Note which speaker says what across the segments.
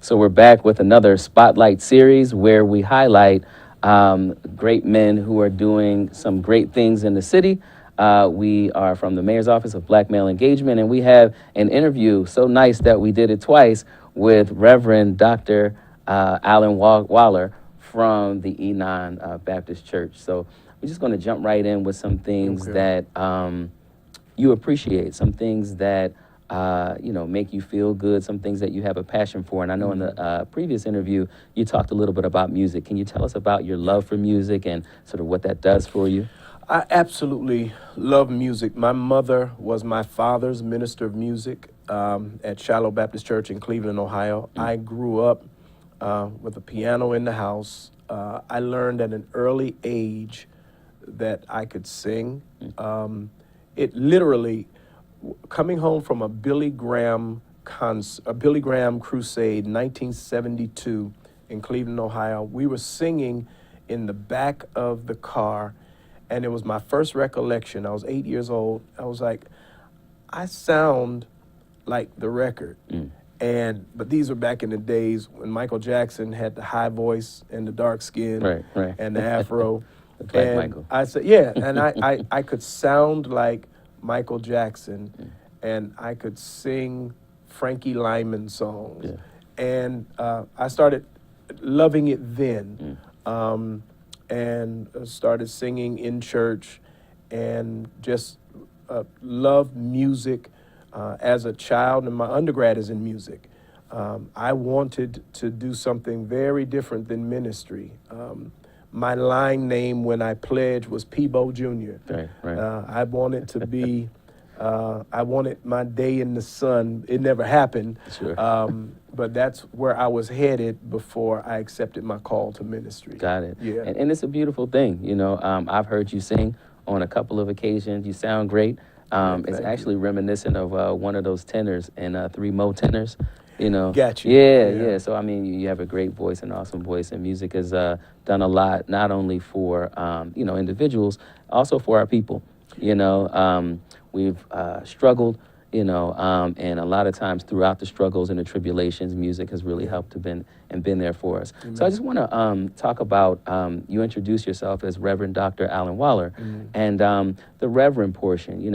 Speaker 1: So we're back with another Spotlight series where we highlight great men who are doing some great things in the city. We are from the Mayor's Office of Black Male Engagement, and we have an interview so nice that we did it twice with Reverend Dr. Alyn Waller from the Enon Baptist Church. So we're just going to jump right in with some things that you appreciate, some things that make you feel good, some things that you have a passion for. And I know in the previous interview, you talked a little bit about music. Can you tell us about your love for music and sort of what that does for you?
Speaker 2: I absolutely love music. My mother was my father's minister of music at Shiloh Baptist Church in Cleveland, Ohio. I grew up with a piano in the house. I learned at an early age that I could sing. It literally, coming home from a Billy Graham crusade, 1972 in Cleveland, Ohio, we were singing in the back of the car, and it was my first recollection. I was 8 years old. I was like, I sound like the record. But these were back in the days when Michael Jackson had the high voice and the dark skin and the afro.
Speaker 1: Like Michael.
Speaker 2: I said, yeah, and I could sound like Michael Jackson, and I could sing Frankie Lyman songs. And I started loving it then, and started singing in church, and just loved music as a child, and my undergrad is in music. I wanted to do something very different than ministry. My line name when I pledged was Peebo Jr. I wanted to be, I wanted my day in the sun. It never happened, but that's where I was headed before I accepted my call to ministry.
Speaker 1: Got it.
Speaker 2: Yeah.
Speaker 1: And it's a beautiful thing. I've heard you sing on a couple of occasions. You sound great. It's actually reminiscent of one of those tenors in Three Mo Tenors.
Speaker 2: Got you.
Speaker 1: Yeah. So I mean, you have a great voice, an awesome voice, and music has done a lot, not only for individuals, also for our people. We've struggled, and a lot of times throughout the struggles and the tribulations, music has really helped to been there for us. So I just want to talk about, you introduce yourself as Reverend Dr. Alyn Waller, and the Reverend portion.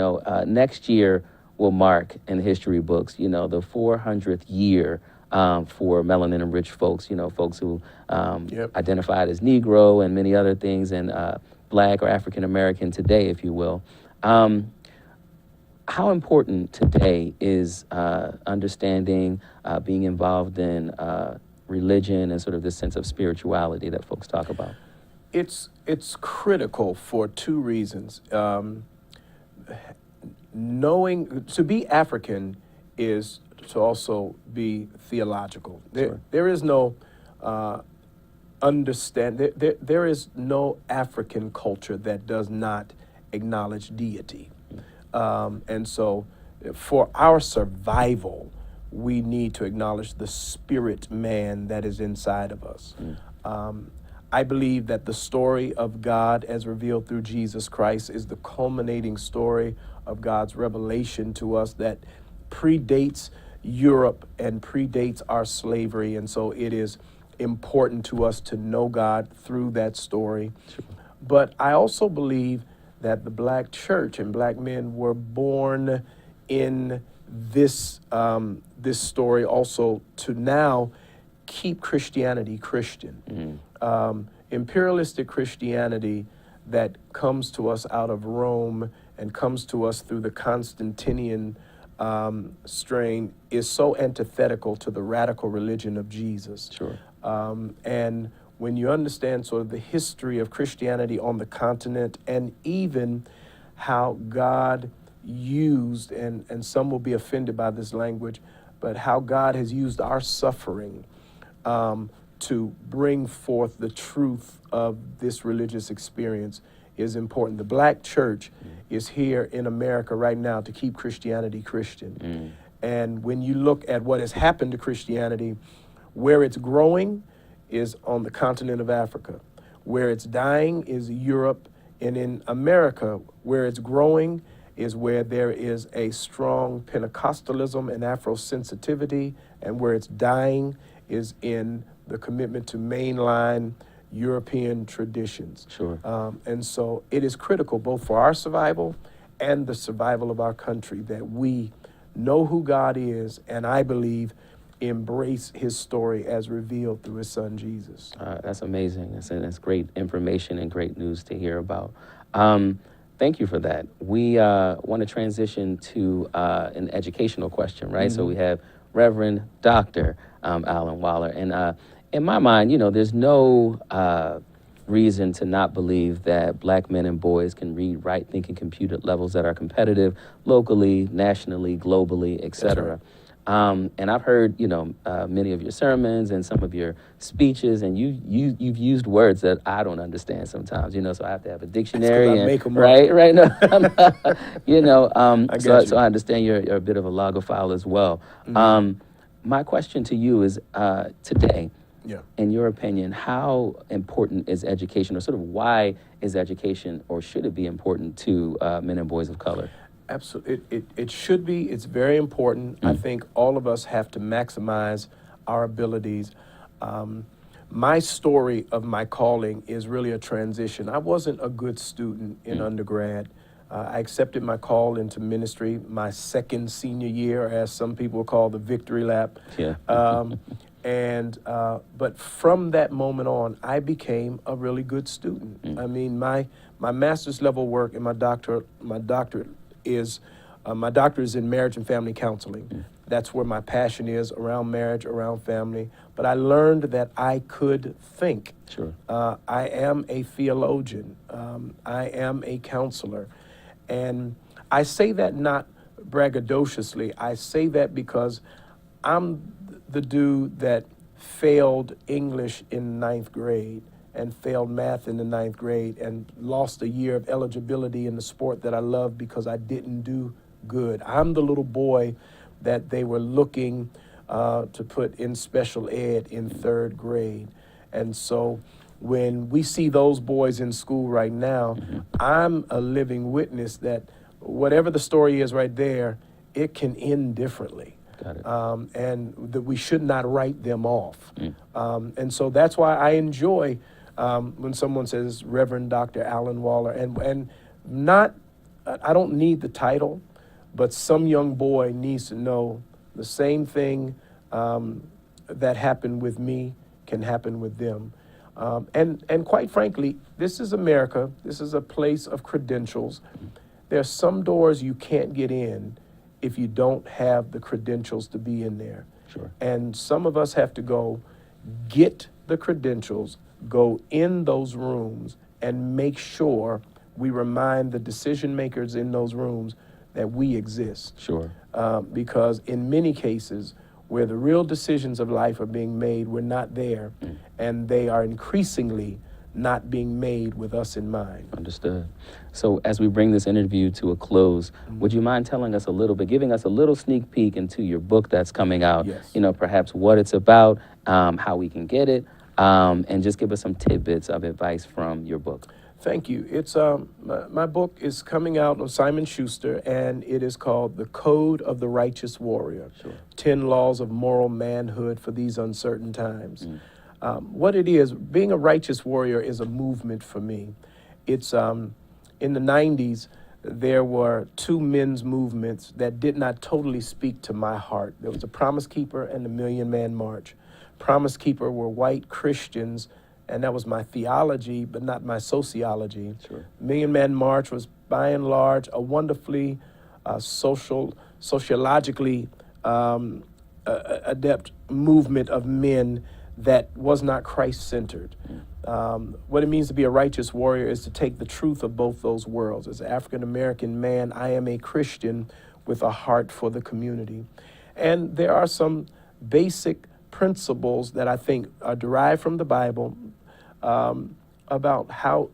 Speaker 1: Next year will mark in history books, the 400th year for melanin-enriched folks, folks who identified as Negro and many other things, and Black or African American today, if you will. How important today is understanding, being involved in religion and sort of this sense of spirituality that folks talk about?
Speaker 2: It's critical for two reasons. Knowing to be African is to also be theological. There is no there is no African culture that does not acknowledge deity. And so for our survival, we need to acknowledge the spirit man that is inside of us. I believe that the story of God as revealed through Jesus Christ is the culminating story of God's revelation to us that predates Europe and predates our slavery. And so it is important to us to know God through that story. But I also believe that the Black church and Black men were born in this this story also to now keep Christianity Christian. Imperialistic Christianity that comes to us out of Rome and comes to us through the Constantinian strain is so antithetical to the radical religion of Jesus. And when you understand sort of the history of Christianity on the continent, and even how God used, and some will be offended by this language, but how God has used our suffering to bring forth the truth of this religious experience is important. The Black church is here in America right now to keep Christianity Christian. And when you look at what has happened to Christianity, where it's growing is on the continent of Africa. Where it's dying is Europe. And in America, where it's growing is where there is a strong Pentecostalism and Afro sensitivity. And where it's dying is in the commitment to mainline European traditions.
Speaker 1: Sure.
Speaker 2: And so it is critical both for our survival and the survival of our country that we know who God is, and I believe embrace his story as revealed through his son Jesus.
Speaker 1: That's amazing. That's great information and great news to hear about. Thank you for that. We want to transition to an educational question, right? So we have Reverend Dr. Alyn Waller. And in my mind, there's no reason to not believe that black men and boys can read, write, think, and compute at levels that are competitive locally, nationally, globally, et cetera. And I've heard, many of your sermons and some of your speeches, and you've used words that I don't understand sometimes, so I have to have a dictionary.
Speaker 2: I
Speaker 1: And,
Speaker 2: make 'em
Speaker 1: right,
Speaker 2: up.
Speaker 1: right. No,
Speaker 2: got
Speaker 1: so I understand you're a bit of a logophile as well. My question to you is today,
Speaker 2: Yeah.
Speaker 1: in your opinion, how important is education, or sort of why is education, or should it be important to men and boys of color?
Speaker 2: Absolutely. It should be. It's very important. I think all of us have to maximize our abilities. My story of my calling is really a transition. I wasn't a good student in undergrad. I accepted my call into ministry my second senior year, as some people call the victory lap.
Speaker 1: Yeah.
Speaker 2: But from that moment on, I became a really good student. I mean, my master's level work and my doctorate is in marriage and family counseling. That's where my passion is, around marriage, around family. But I learned that I could think.
Speaker 1: Sure.
Speaker 2: I am a theologian. I am a counselor. And I say that not braggadociously. I say that because I'm the dude that failed English in ninth grade and failed math in the ninth grade and lost a year of eligibility in the sport that I love because I didn't do good. I'm the little boy that they were looking to put in special ed in third grade. And so when we see those boys in school right now, I'm a living witness that whatever the story is right there, it can end differently.
Speaker 1: Got it.
Speaker 2: And that we should not write them off. And so that's why I enjoy when someone says Reverend Dr. Alyn Waller, and not, I don't need the title, but some young boy needs to know the same thing that happened with me can happen with them. And quite frankly, this is America. This is a place of credentials. There are some doors you can't get in if you don't have the credentials to be in there.
Speaker 1: Sure.
Speaker 2: And some of us have to go get the credentials, go in those rooms, and make sure we remind the decision makers in those rooms that we exist.
Speaker 1: Sure.
Speaker 2: Because in many cases, where the real decisions of life are being made, we're not there, and they are increasingly not being made with us in mind.
Speaker 1: Understood. So as we bring this interview to a close, would you mind telling us a little bit, giving us a little sneak peek into your book that's coming out?
Speaker 2: Yes.
Speaker 1: Perhaps what it's about, how we can get it, and just give us some tidbits of advice from your book.
Speaker 2: Thank you. It's my book is coming out on Simon Schuster, and it is called The Code of the Righteous Warrior. Sure. 10 Laws of Moral Manhood for These Uncertain Times. What it is, being a righteous warrior is a movement for me. It's in the 90s, there were two men's movements that did not totally speak to my heart. There was the Promise Keeper and the Million Man March. Promise Keeper were white Christians, and that was my theology, but not my sociology.
Speaker 1: Sure.
Speaker 2: Million Man March was, by and large, a wonderfully sociologically adept movement of men that was not Christ-centered. What it means to be a righteous warrior is to take the truth of both those worlds. As an African-American man, I am a Christian with a heart for the community. And there are some basic principles that I think are derived from the Bible about how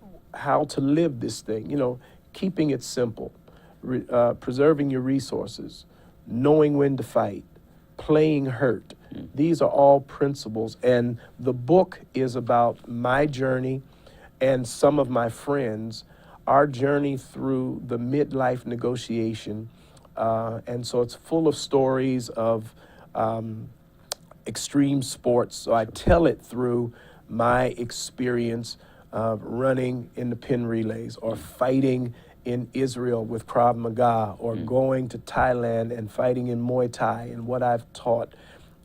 Speaker 2: to live this thing, keeping it simple, preserving your resources, knowing when to fight, playing hurt. These are all principles, and the book is about my journey and some of my friends, our journey through the midlife negotiation, and so it's full of stories of extreme sports. So I tell it through my experience of running in the pin relays or fighting in Israel with Krav Maga or going to Thailand and fighting in Muay Thai and what I've taught.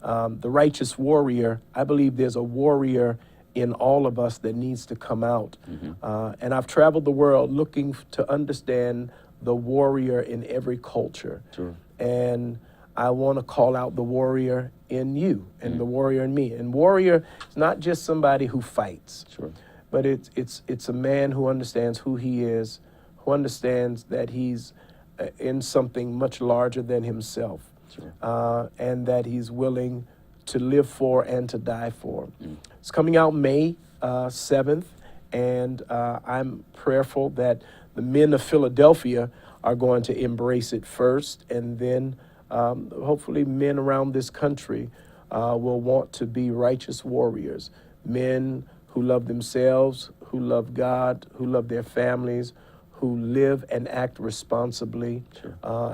Speaker 2: The righteous warrior, I believe there's a warrior in all of us that needs to come out. And I've traveled the world looking to understand the warrior in every culture.
Speaker 1: Sure.
Speaker 2: And I want to call out the warrior in you and the warrior in me. And warrior is not just somebody who fights,
Speaker 1: Sure.
Speaker 2: but it's a man who understands who he is, who understands that he's in something much larger than himself,
Speaker 1: Sure.
Speaker 2: and that he's willing to live for and to die for. It's coming out May 7th, and I'm prayerful that the men of Philadelphia are going to embrace it first, and then hopefully men around this country will want to be righteous warriors, men who love themselves, who love God, who love their families, who live and act responsibly,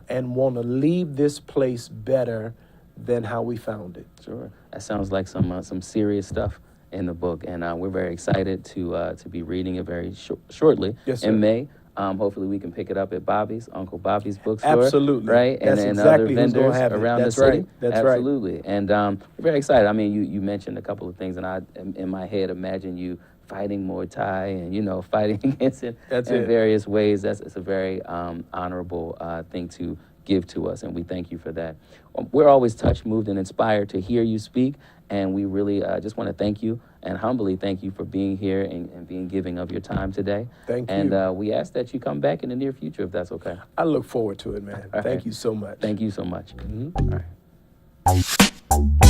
Speaker 2: and want to leave this place better than how we found it.
Speaker 1: Sure. That sounds like some serious stuff in the book, and we're very excited to be reading it very shortly in May. Hopefully we can pick it up at Bobby's, Uncle Bobby's bookstore.
Speaker 2: Absolutely.
Speaker 1: Right?
Speaker 2: That's
Speaker 1: and
Speaker 2: exactly
Speaker 1: other
Speaker 2: who's
Speaker 1: vendors
Speaker 2: gonna have it.
Speaker 1: around
Speaker 2: That's
Speaker 1: the city.
Speaker 2: right. That's
Speaker 1: Absolutely. Right. And we're very excited. I mean, you mentioned a couple of things, and I, in my head, imagine you fighting Muay Thai and, fighting against it in various ways. It's a very honorable thing to give to us, and we thank you for that. We're always touched, moved, and inspired to hear you speak, and we really just want to thank you and humbly thank you for being here and being giving of your time today.
Speaker 2: Thank you.
Speaker 1: And we ask that you come back in the near future, if that's okay.
Speaker 2: I look forward to it, man. Thank you so much.
Speaker 1: Thank you so much.
Speaker 2: Mm-hmm.
Speaker 1: All right.